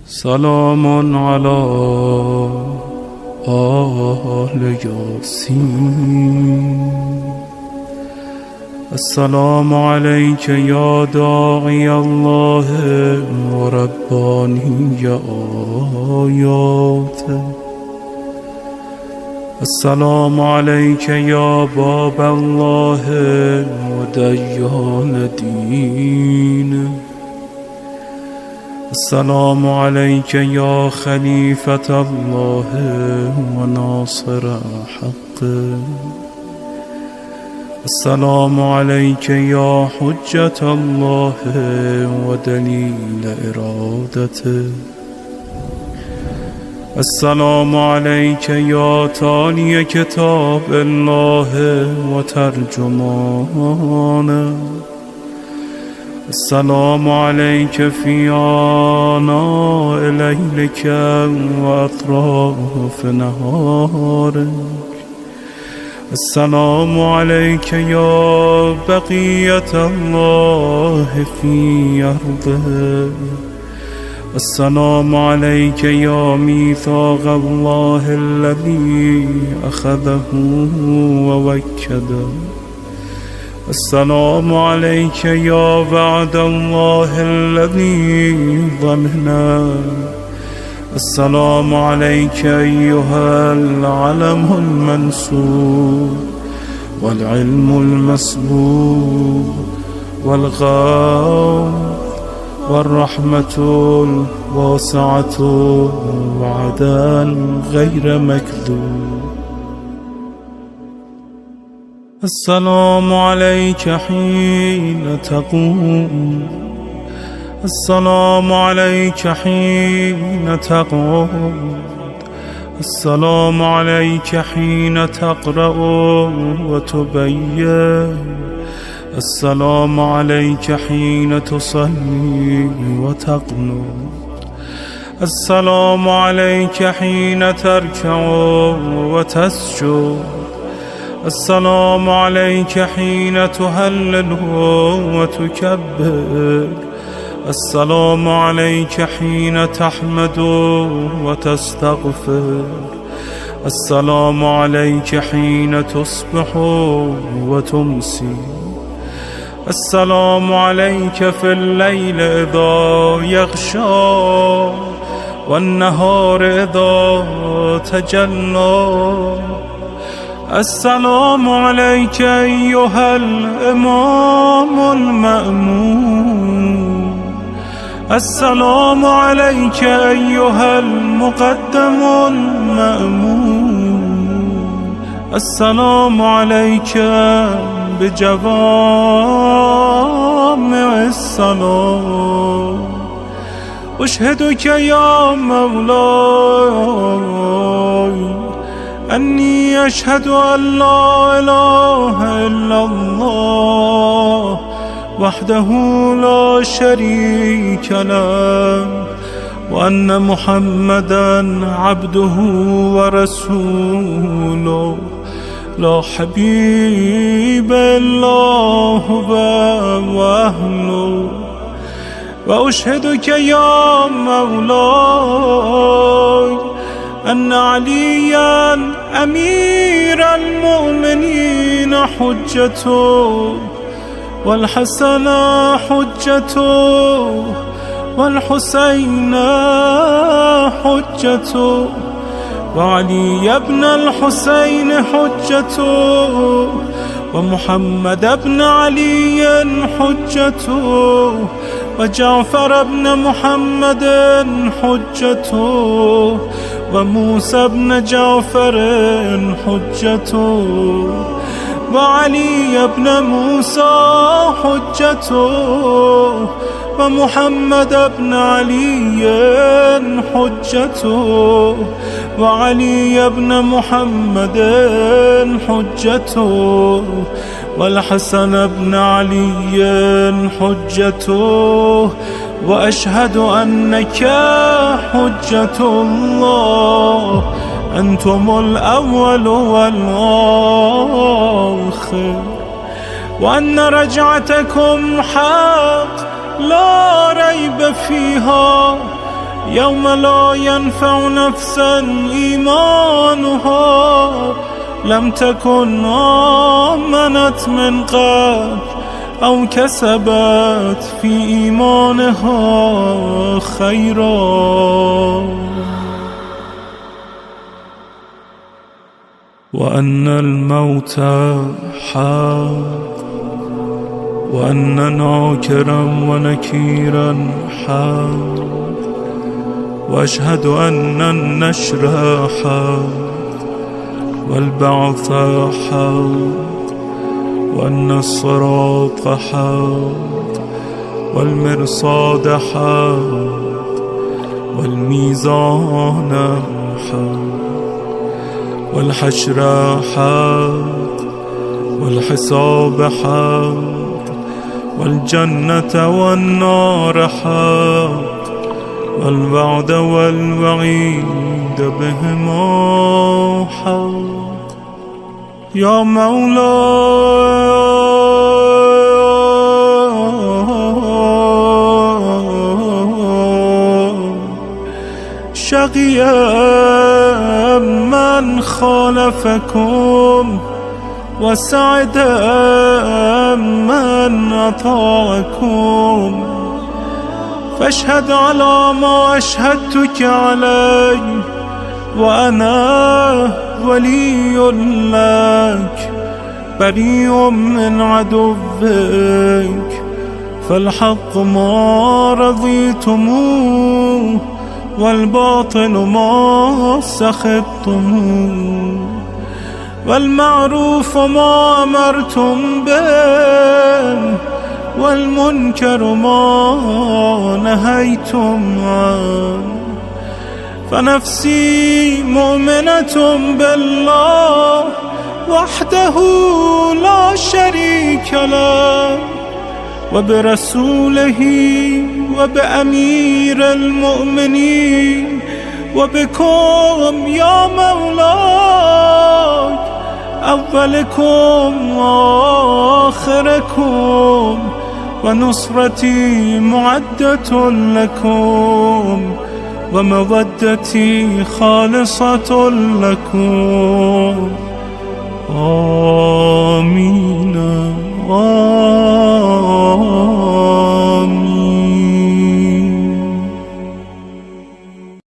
سلام على آل ياسين. السلام عليك يا داعي الله ورباني آياته. السلام عليك يا باب الله وديان دينه. السلام عليك يا خليفة الله وناصر حقه. السلام عليك يا حجة الله ودليل إرادته. السلام عليك يا تالي كتاب الله وترجمانه. السلام عليك في آناء ليلك وأطراف نهارك. السلام عليك يا بقية الله في أرضه. السلام عليك يا ميثاق الله الذي أخذه ووكده. السلام عليك يا وعد الله الذي ضمنه. السلام عليك أيها العلم المنصور والعلم المسبوق والغوث والرحمة الواسعة وعدا غير مكذوب. السلام عليك حين تقوم. السلام عليك حين تقوم. السلام عليك حين تقرأ وتبين. السلام عليك حين تصلي وتقنط. السلام عليك حين تركع وتسجد. السلام عليك حين تهلل وتكبر. السلام عليك حين تحمد وتستغفر. السلام عليك حين تصبح وتمسي. السلام عليك في الليل إذا يغشى والنهار إذا تجلى. السلام عليك أيها الإمام المأمون. السلام عليك أيها المقدم المأمون. السلام عليك بجوامع السلام. أشهدك يا مولاي أني أشهد أن لا إله إلا الله وحده لا شريك له وأن محمدا عبده ورسوله لا حبيب إلا هو وأهله. وأشهدك يا مولاي أن عليا أمير المؤمنين حجته والحسن حجته والحسين حجته وعلي بن الحسين حجته ومحمد بن علي حجته وجعفر بن محمد حجته وموسى بن جعفر حجته وعلي بن موسى حجته ومحمد بن علي حجته وعلي بن محمد حجته والحسن بن علي حجته. وأشهد أنك حجة الله. أنتم الأول والآخر وأن رجعتكم حق لا ريب فيها يوم لا ينفع نفسا إيمانها لم تكن آمنت من قبل أو كسبت في إيمانها خيرا. وأن الموت حق وأن ناكرا ونكيرا حق وأشهد أن النشر حق والبعث حق وأن الصراط حق والمرصاد حق والميزان حق والحشر حق والحساب حق والجنة والنار حق والوعد والوعيد بهما حق. يا مولاي شقي من خالفكم وسعد من أطاعكم فاشهد على ما أشهدتك عليه وأنا ولي لك بريء من عدوك فالحق ما رضيتموه والباطل ما سخطتموه والمعروف ما أمرتم به والمنكر ما نهيتم عنه فنفسي مؤمنة بالله وحده لا شريك له وبرسوله وبأمير المؤمنين وبكم يا مولاي أولكم وآخركم ونصرتي معدة لكم ومودتي خالصة لكم. آمين.